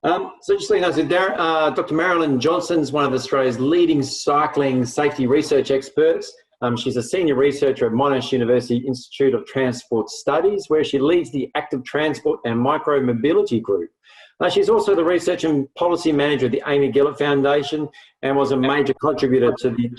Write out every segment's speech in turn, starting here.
So just letting you know, Dr. Marilyn Johnson is one of Australia's leading cycling safety research experts. She's a senior researcher at Monash University Institute of Transport Studies, where she leads the Active Transport and Micro-Mobility Group. She's also the research and policy manager of the Amy Gillett Foundation and was a major contributor to the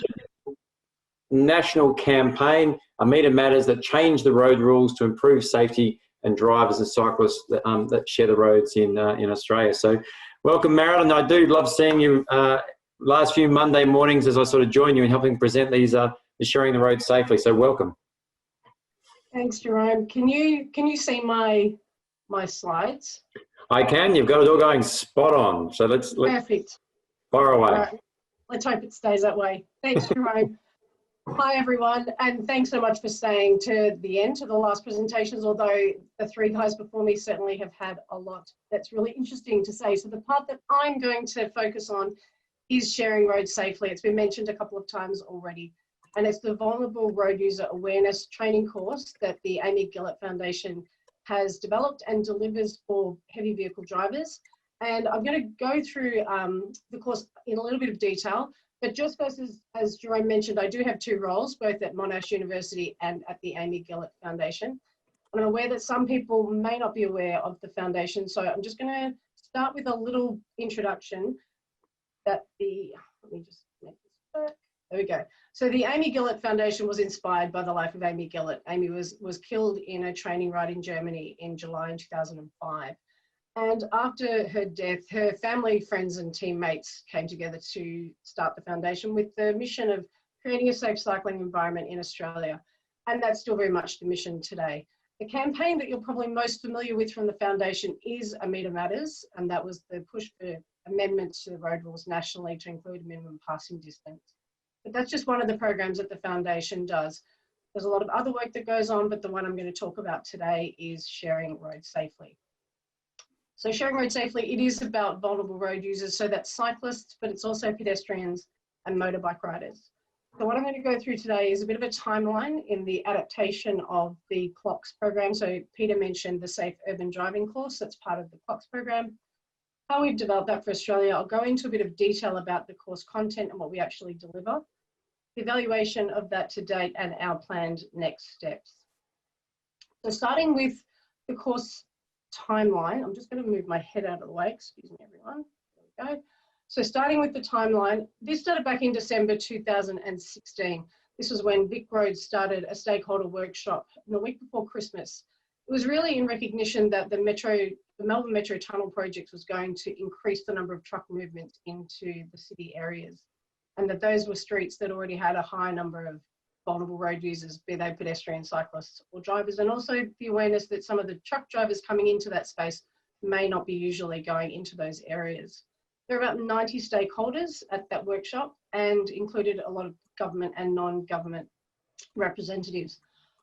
national campaign, A Meter Matters, that changed the road rules to improve safety and drivers and cyclists that share the roads in Australia. So welcome, Marilyn. I do love seeing you last few Monday mornings as I sort of join you in helping present these sharing the road safely. So welcome. Thanks, Jerome. Can you see my slides? I can. You've got it all going spot on. So let's perfect. Fire away. Right. Let's hope it stays that way. Thanks, Jerome. Hi, everyone, and thanks so much for staying to the end, to the last presentations, although the three guys before me certainly have had a lot that's really interesting to say. So the part that I'm going to focus on is sharing roads safely. It's been mentioned a couple of times already, and it's the Vulnerable Road User Awareness training course that the Amy Gillett Foundation has developed and delivers for heavy vehicle drivers. And I'm going to go through the course in a little bit of detail. But just as Jerome mentioned, I do have two roles, both at Monash University and at the Amy Gillett Foundation. I'm aware that some people may not be aware of the foundation, so I'm just going to start with a little introduction. Let me just make this work. There we go. So the Amy Gillett Foundation was inspired by the life of Amy Gillett. Amy was killed in a training ride in Germany in July in 2005. And after her death, her family, friends and teammates came together to start the foundation with the mission of creating a safe cycling environment in Australia. And that's still very much the mission today. The campaign that you're probably most familiar with from the foundation is A Meter Matters, and that was the push for amendments to the road rules nationally to include a minimum passing distance. But that's just one of the programs that the foundation does. There's a lot of other work that goes on, but the one I'm going to talk about today is sharing roads safely. So sharing road safely, it is about vulnerable road users, so that's cyclists, but it's also pedestrians and motorbike riders. So what I'm going to go through today is a bit of a timeline in the adaptation of the CLOCS program. So Peter mentioned the Safe Urban Driving course, that's part of the CLOCS program. How we've developed that for Australia, I'll go into a bit of detail about the course content and what we actually deliver, the evaluation of that to date and our planned next steps. So starting with the course timeline, I'm just going to move my head out of the way, excuse me everyone, there we go. So starting with the timeline, this started back in December 2016. This was when Vic Roads started a stakeholder workshop the week before Christmas. It was really in recognition that the Melbourne Metro Tunnel project was going to increase the number of truck movements into the city areas, and that those were streets that already had a high number of vulnerable road users, be they pedestrians, cyclists or drivers, and also the awareness that some of the truck drivers coming into that space may not be usually going into those areas. There are about 90 stakeholders at that workshop and included a lot of government and non-government representatives.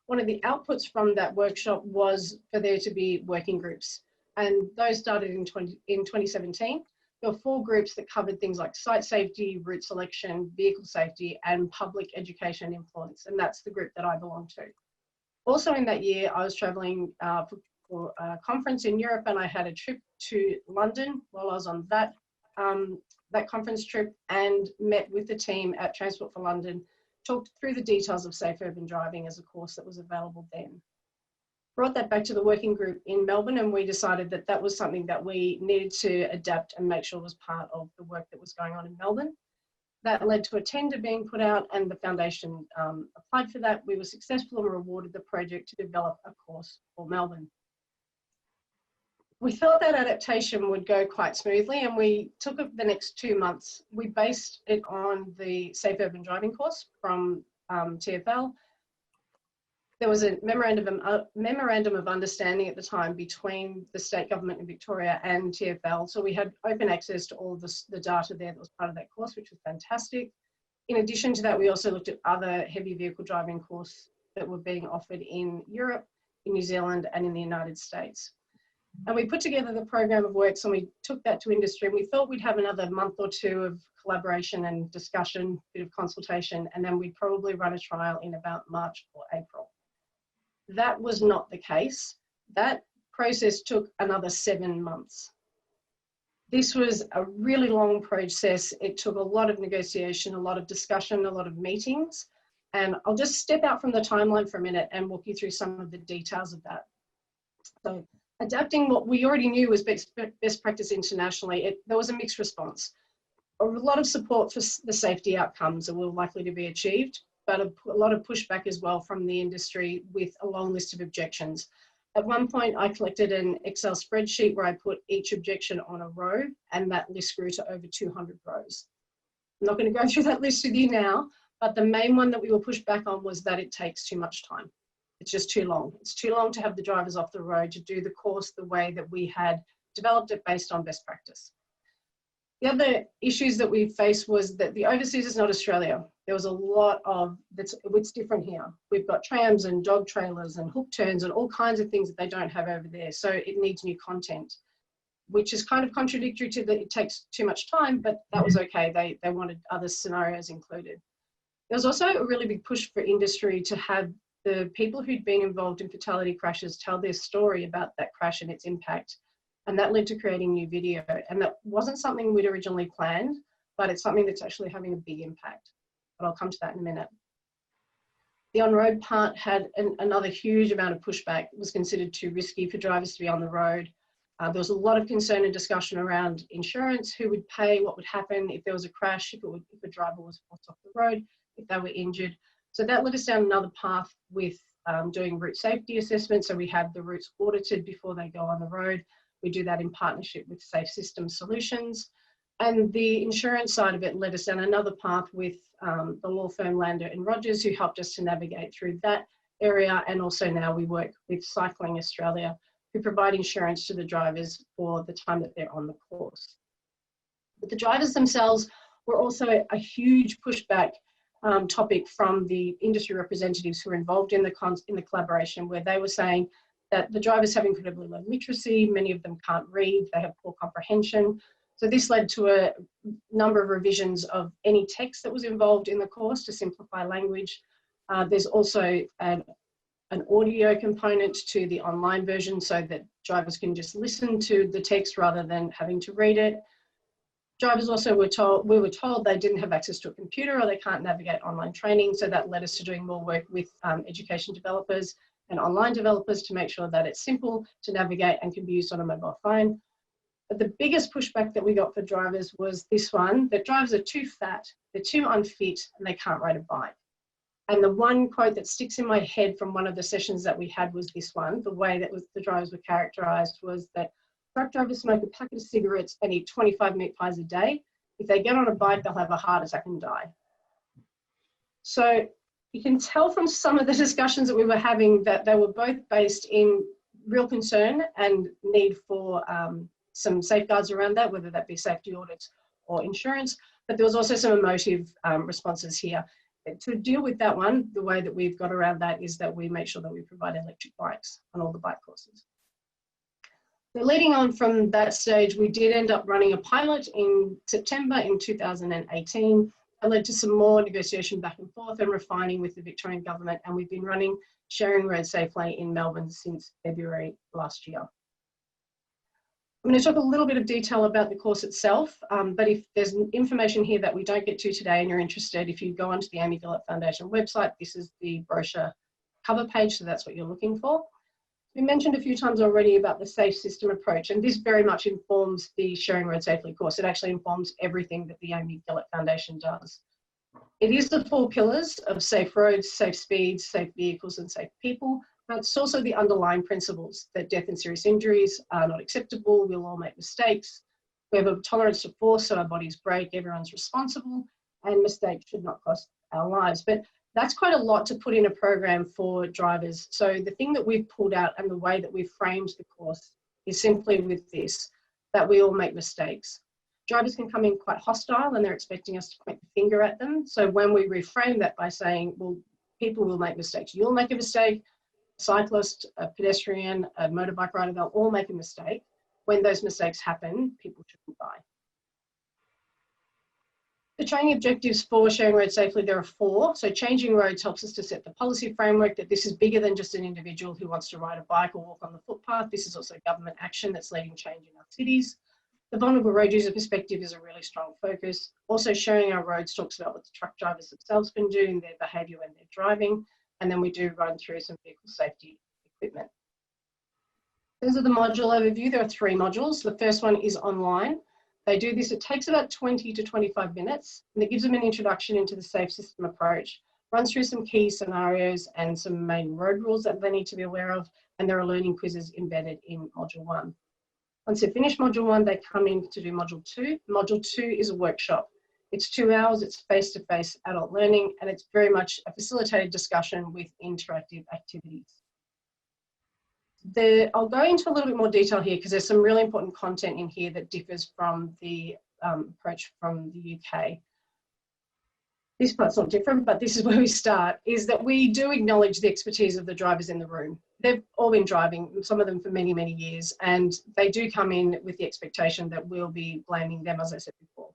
One of the outputs from that workshop was for there to be working groups, and those started in 2017. There were 4 groups that covered things like site safety, route selection, vehicle safety, and public education and influence, and that's the group that I belong to. Also in that year, I was travelling for a conference in Europe, and I had a trip to London while I was on that conference trip, and met with the team at Transport for London, talked through the details of Safe Urban Driving as a course that was available then. Brought that back to the working group in Melbourne, and we decided that that was something that we needed to adapt and make sure was part of the work that was going on in Melbourne. That led to a tender being put out, and the foundation applied for that. We were successful and rewarded the project to develop a course for Melbourne. We thought that adaptation would go quite smoothly, and we took the next 2 months. We based it on the Safe Urban Driving course from TfL. There was a memorandum of understanding at the time between the state government in Victoria and TfL. So we had open access to all of the data there that was part of that course, which was fantastic. In addition to that, we also looked at other heavy vehicle driving courses that were being offered in Europe, in New Zealand, and in the United States. And we put together the program of works, and we took that to industry, and we thought we'd have another month or 2 of collaboration and discussion, bit of consultation, and then we'd probably run a trial in about March or April. That was not the case. That process took another 7 months. This was a really long process. It took a lot of negotiation, a lot of discussion, a lot of meetings. And I'll just step out from the timeline for a minute and walk you through some of the details of that. So adapting what we already knew was best practice internationally, there was a mixed response. A lot of support for the safety outcomes that were likely to be achieved, but a lot of pushback as well from the industry with a long list of objections. At one point, I collected an Excel spreadsheet where I put each objection on a row, and that list grew to over 200 rows. I'm not going to go through that list with you now, but the main one that we were pushed back on was that it takes too much time. It's just too long. It's too long to have the drivers off the road to do the course the way that we had developed it based on best practice. The other issues that we faced was that the overseas is not Australia. There was a lot of, it's different here. We've got trams and dog trailers and hook turns and all kinds of things that they don't have over there. So it needs new content, which is kind of contradictory to that it takes too much time, but that was okay. They wanted other scenarios included. There was also a really big push for industry to have the people who'd been involved in fatality crashes tell their story about that crash and its impact. And that led to creating new video. And that wasn't something we'd originally planned, but it's something that's actually having a big impact. But I'll come to that in a minute. The on-road part had another huge amount of pushback. It was considered too risky for drivers to be on the road. There was a lot of concern and discussion around insurance, who would pay, what would happen if there was a crash, if a driver was forced off the road, if they were injured. So that led us down another path with doing route safety assessments. So we have the routes audited before they go on the road. We do that in partnership with Safe Systems Solutions. And the insurance side of it led us down another path with the law firm Lander and Rogers, who helped us to navigate through that area. And also now we work with CLOCS-Australia, who provide insurance to the drivers for the time that they're on the course. But the drivers themselves were also a huge pushback topic from the industry representatives who were involved in the collaboration, where they were saying that the drivers have incredibly low literacy, many of them can't read, they have poor comprehension. So this led to a number of revisions of any text that was involved in the course to simplify language. There's also an audio component to the online version so that drivers can just listen to the text rather than having to read it. Drivers also we were told they didn't have access to a computer or they can't navigate online training. So that led us to doing more work with education developers and online developers to make sure that it's simple to navigate and can be used on a mobile phone. But the biggest pushback that we got for drivers was this one, that drivers are too fat, they're too unfit, and they can't ride a bike. And the one quote that sticks in my head from one of the sessions that we had was this one. The way that the drivers were characterised was that truck drivers smoke a packet of cigarettes and eat 25 meat pies a day. If they get on a bike, they'll have a heart attack and die. So you can tell from some of the discussions that we were having that they were both based in real concern and need for some safeguards around that, whether that be safety audits or insurance, but there was also some emotive responses here. To deal with that one, the way that we've got around that is that we make sure that we provide electric bikes on all the bike courses. So leading on from that stage, we did end up running a pilot in September in 2018. It led to some more negotiation back and forth and refining with the Victorian government, and we've been running Sharing Road Safely in Melbourne since February last year. I'm going to talk a little bit of detail about the course itself, but if there's information here that we don't get to today and you're interested, if you go onto the Amy Gillett Foundation website, this is the brochure cover page, so that's what you're looking for. We mentioned a few times already about the safe system approach, and this very much informs the Sharing Road Safely course. It actually informs everything that the Amy Gillett Foundation does. It is the 4 pillars of safe roads, safe speeds, safe vehicles, and safe people. But it's also the underlying principles that death and serious injuries are not acceptable. We'll all make mistakes. We have a tolerance to force, so our bodies break. Everyone's responsible, and mistakes should not cost our lives. But that's quite a lot to put in a program for drivers. So the thing that we've pulled out and the way that we've framed the course is simply with this, that we all make mistakes. Drivers can come in quite hostile and they're expecting us to point the finger at them. So when we reframe that by saying, well, people will make mistakes. You'll make a mistake, a cyclist, a pedestrian, a motorbike rider, they'll all make a mistake. When those mistakes happen, people shouldn't die. The training objectives for Sharing Road Safely, there are 4. So changing roads helps us to set the policy framework that this is bigger than just an individual who wants to ride a bike or walk on the footpath. This is also government action that's leading change in our cities. The vulnerable road user perspective is a really strong focus. Also, showing our roads talks about what the truck drivers themselves can do in their behaviour when they're driving. And then we do run through some vehicle safety equipment. In terms of the module overview, there are 3 modules. The first one is online. They do this, it takes about 20 to 25 minutes, and it gives them an introduction into the safe system approach, runs through some key scenarios and some main road rules that they need to be aware of, and there are learning quizzes embedded in module 1. Once they finish module 1, they come in to do module 2. Module 2 is a workshop. It's 2 hours, it's face-to-face adult learning, and it's very much a facilitated discussion with interactive activities. I'll go into a little bit more detail here because there's some really important content in here that differs from the approach from the UK. This part's not different, but this is where we start, is that we do acknowledge the expertise of the drivers in the room. They've all been driving, some of them for many, many years, and they do come in with the expectation that we'll be blaming them, as I said before.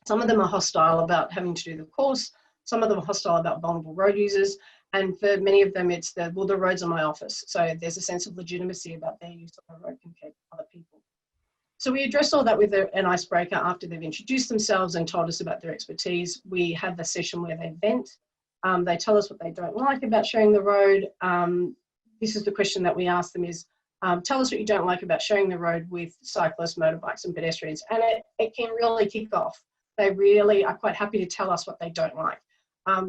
Some of them are hostile about having to do the course, some of them are hostile about vulnerable road users, and for many of them it's the roads are my office. So there's a sense of legitimacy about their use of the road compared to other people. So we address all that with an icebreaker after they've introduced themselves and told us about their expertise. We have the session where they vent. They tell us what they don't like about sharing the road. This is the question that we ask them is, tell us what you don't like about sharing the road with cyclists, motorbikes and pedestrians. And it can really kick off. They really are quite happy to tell us what they don't like.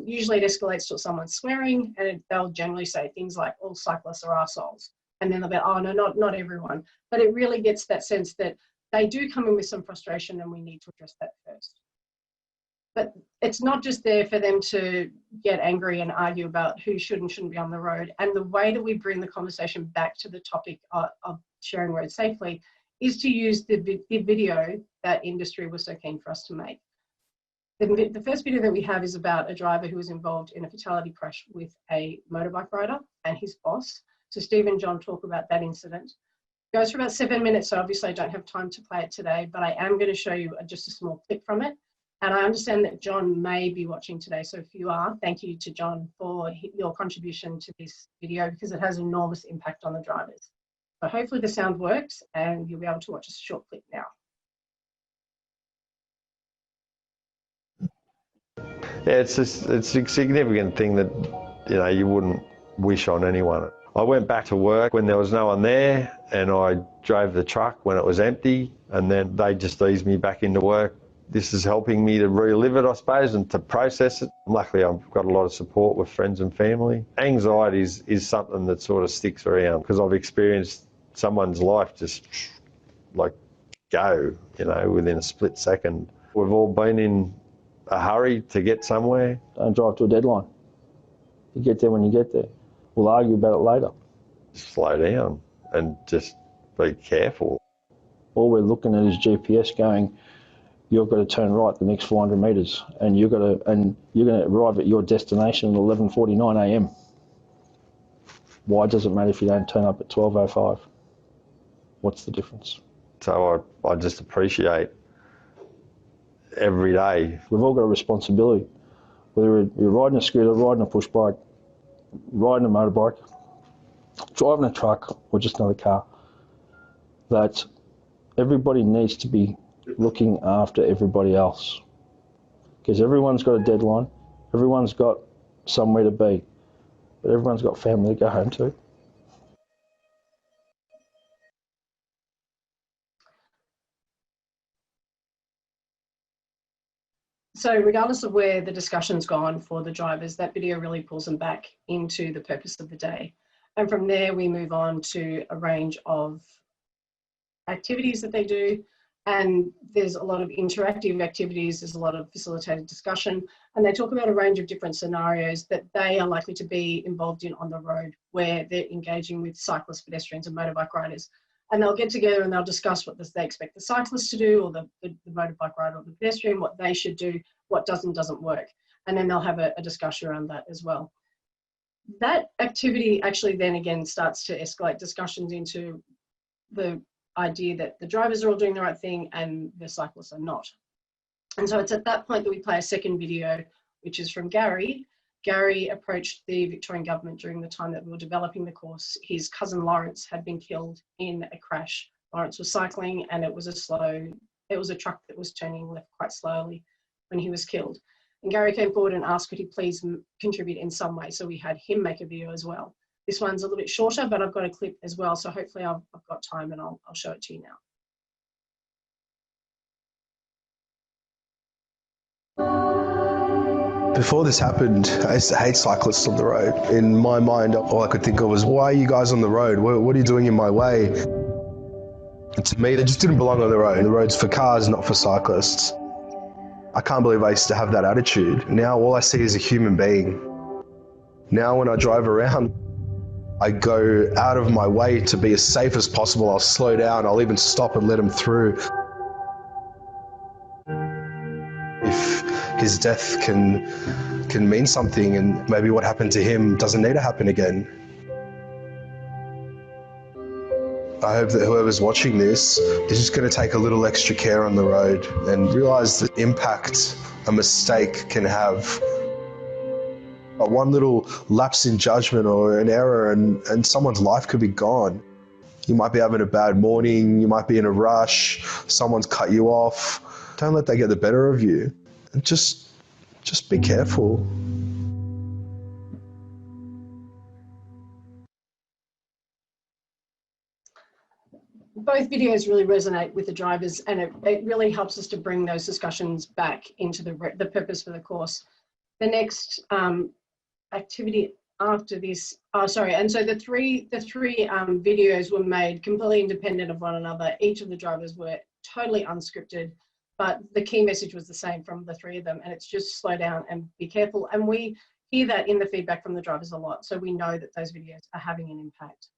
Usually it escalates to someone swearing, and they'll generally say things like, all cyclists are arseholes. And then they'll be, oh no, not everyone. But it really gets that sense that they do come in with some frustration and we need to address that first. But it's not just there for them to get angry and argue about who should and shouldn't be on the road. And the way that we bring the conversation back to the topic of sharing roads safely is to use the video that industry was so keen for us to make. The first video that we have is about a driver who was involved in a fatality crash with a motorbike rider and his boss. So Steve and John talk about that incident. It goes for about 7 minutes, so obviously I don't have time to play it today, but I am going to show you just a small clip from it. And I understand that John may be watching today, so if you are, thank you to John for your contribution to this video because it has enormous impact on the drivers. So hopefully the sound works and you'll be able to watch a short clip now. Yeah, it's a significant thing that, you know, you wouldn't wish on anyone. I went back to work when there was no one there, and I drove the truck when it was empty, and then they just eased me back into work. This is helping me to relive it, I suppose, and to process it. Luckily, I've got a lot of support with friends and family. Anxiety is something that sort of sticks around because I've experienced someone's life just like go, you know, within a split second. We've all been in a hurry to get somewhere. Don't drive to a deadline. You get there when you get there. We'll argue about it later. Slow down and just be careful. All we're looking at is GPS going, you've got to turn right the next 400 metres and you're going to arrive at your destination at 11:49 a.m. Why does it matter if you don't turn up at 12:05? What's the difference? So I just appreciate every day. We've all got a responsibility. Whether you're riding a scooter, riding a push bike, riding a motorbike, driving a truck or just another car, that everybody needs to be looking after everybody else. Because everyone's got a deadline, everyone's got somewhere to be, but everyone's got family to go home to. So regardless of where the discussion's gone for the drivers, that video really pulls them back into the purpose of the day. And from there, we move on to a range of activities that they do. And there's a lot of interactive activities, there's a lot of facilitated discussion, and they talk about a range of different scenarios that they are likely to be involved in on the road where they're engaging with cyclists, pedestrians and motorbike riders. And they'll get together and they'll discuss what they expect the cyclist to do, or the motorbike rider or the pedestrian, what they should do, what doesn't work. And then they'll have a discussion around that as well. That activity actually then again starts to escalate discussions into the idea that the drivers are all doing the right thing and the cyclists are not. And so it's at that point that we play a second video, which is from Gary. Gary approached the Victorian government during the time that we were developing the course. His cousin Lawrence had been killed in a crash Lawrence was cycling, and it was a truck that was turning left quite slowly when he was killed. And Gary came forward and asked could he please contribute in some way, so we had him make a video as well. This one's a little bit shorter, but I've got a clip as well, so hopefully I've got time and I'll show it to you now. Before this happened, I used to hate cyclists on the road. In my mind, all I could think of was, why are you guys on the road? What are you doing in my way? And to me, they just didn't belong on the road. The road's for cars, not for cyclists. I can't believe I used to have that attitude. Now all I see is a human being. Now when I drive around, I go out of my way to be as safe as possible. I'll slow down, I'll even stop and let them through. If his death can mean something, and maybe what happened to him doesn't need to happen again. I hope that whoever's watching this is just going to take a little extra care on the road and realise the impact a mistake can have. One little lapse in judgment or an error and someone's life could be gone. You might be having a bad morning, you might be in a rush, someone's cut you off. Don't let that get the better of you. And just be careful. Both videos really resonate with the drivers, and it really helps us to bring those discussions back into the purpose for the course. The next activity after this, and so the three videos were made completely independent of one another. Each of the drivers were totally unscripted, but the key message was the same from the three of them, and it's just slow down and be careful. And we hear that in the feedback from the drivers a lot, so we know that those videos are having an impact.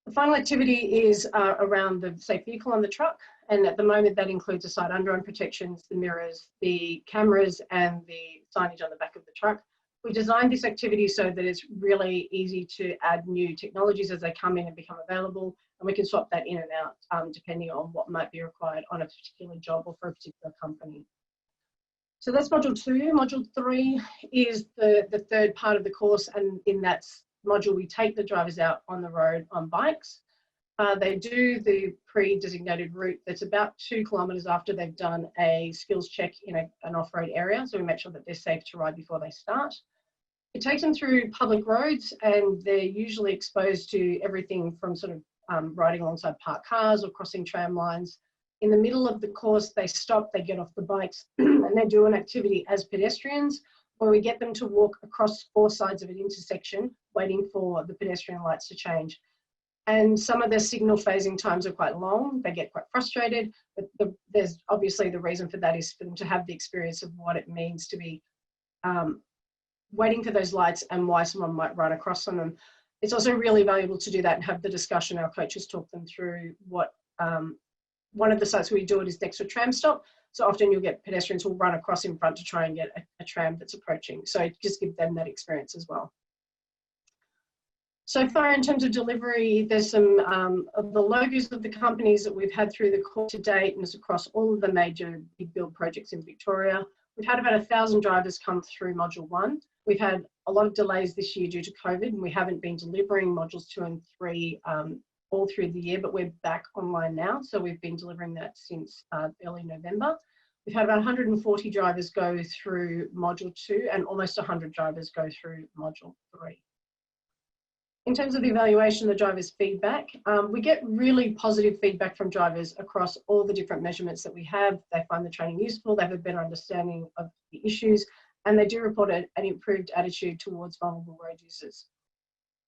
The final activity is around the safe vehicle on the truck, and at the moment that includes the side under-arm protections, the mirrors, the cameras, and the signage on the back of the truck. We designed this activity so that it's really easy to add new technologies as they come in and become available, and we can swap that in and out depending on what might be required on a particular job or for a particular company. So that's module 2. Module 3 is the third part of the course, and in that module we take the drivers out on the road on bikes. They do the pre-designated route that's about 2 kilometres after they've done a skills check in an off-road area, so we make sure that they're safe to ride before they start. It takes them through public roads, and they're usually exposed to everything from sort of riding alongside parked cars or crossing tram lines. In the middle of the course, they stop, they get off the bikes, and they do an activity as pedestrians, where we get them to walk across 4 sides of an intersection, waiting for the pedestrian lights to change. And some of their signal phasing times are quite long. They get quite frustrated, but there's obviously the reason for that is for them to have the experience of what it means to be waiting for those lights and why someone might run across on them. It's also really valuable to do that and have the discussion. Our coaches talk them through what, one of the sites where we do it is next to a tram stop. So often you'll get pedestrians who will run across in front to try and get a tram that's approaching. So just give them that experience as well. So far in terms of delivery, there's some of the logos of the companies that we've had through the course to date, and it's across all of the major big build projects in Victoria. We've had about 1,000 drivers come through module 1. We've had a lot of delays this year due to COVID, and we haven't been delivering modules 2 and 3 all through the year, but we're back online now. So we've been delivering that since early November. We've had about 140 drivers go through module 2 and almost 100 drivers go through module 3. In terms of the evaluation of the drivers' feedback, we get really positive feedback from drivers across all the different measurements that we have. They find the training useful, they have a better understanding of the issues, and they do report an improved attitude towards vulnerable road users.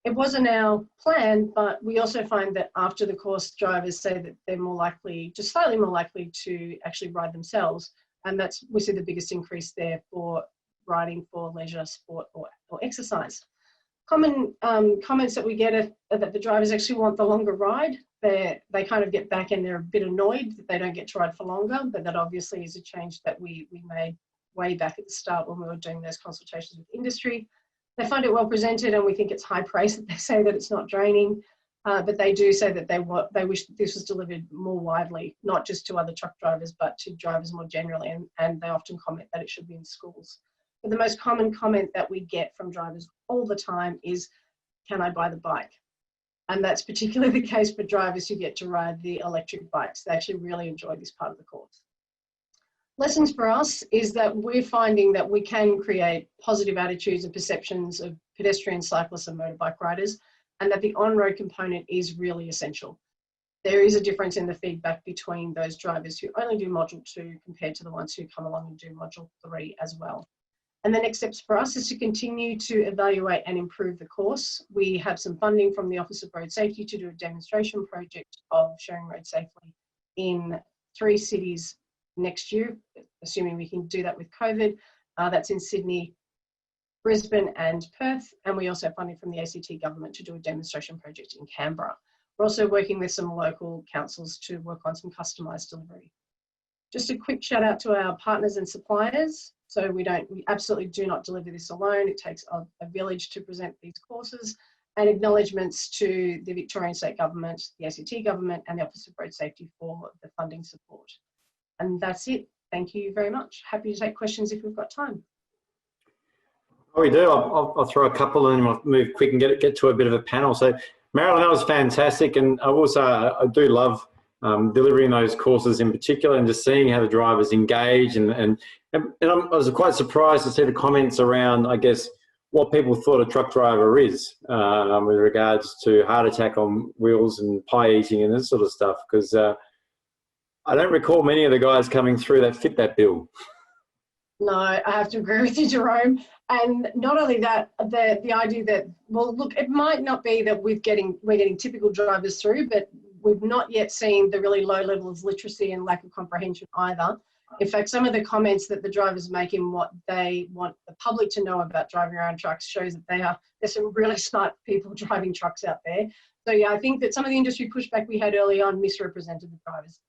It wasn't our plan, but we also find that after the course, drivers say that they're more likely, just slightly more likely to actually ride themselves. And we see the biggest increase there for riding for leisure, sport, or exercise. Common comments that we get are that the drivers actually want the longer ride. They kind of get back and they're a bit annoyed that they don't get to ride for longer, but that obviously is a change that we made way back at the start when we were doing those consultations with industry. They find it well presented, and we think it's high praise that they say that it's not draining, but they do say that they wish that this was delivered more widely, not just to other truck drivers, but to drivers more generally, and they often comment that it should be in schools. But the most common comment that we get from drivers all the time is, can I buy the bike? And that's particularly the case for drivers who get to ride the electric bikes. They actually really enjoy this part of the course. Lessons for us is that we're finding that we can create positive attitudes and perceptions of pedestrians, cyclists and motorbike riders, and that the on-road component is really essential. There is a difference in the feedback between those drivers who only do Module 2 compared to the ones who come along and do Module 3 as well. And the next steps for us is to continue to evaluate and improve the course. We have some funding from the Office of Road Safety to do a demonstration project of sharing road safely in 3 cities next year, assuming we can do that with COVID. That's in Sydney, Brisbane and Perth. And we also have funding from the ACT government to do a demonstration project in Canberra. We're also working with some local councils to work on some customised delivery. Just a quick shout out to our partners and suppliers. So we absolutely do not deliver this alone. It takes a village to present these courses, and acknowledgements to the Victorian State Government, the ACT Government and the Office of Road Safety for the funding support. And that's it. Thank you very much. Happy to take questions if we've got time. Oh, we do. I'll throw a couple and we'll move quick and get to a bit of a panel. So Marilyn, that was fantastic. And I do love delivering those courses in particular and just seeing how the drivers engage. I was quite surprised to see the comments around, I guess, what people thought a truck driver is with regards to heart attack on wheels and pie eating and this sort of stuff, because I don't recall many of the guys coming through that fit that bill. No, I have to agree with you, Jerome. And not only that, the idea that, well, look, it might not be that we're getting typical drivers through, but we've not yet seen the really low levels of literacy and lack of comprehension either. In fact, some of the comments that the drivers make in what they want the public to know about driving around trucks shows that there's some really smart people driving trucks out there. So yeah, I think that some of the industry pushback we had early on misrepresented the drivers.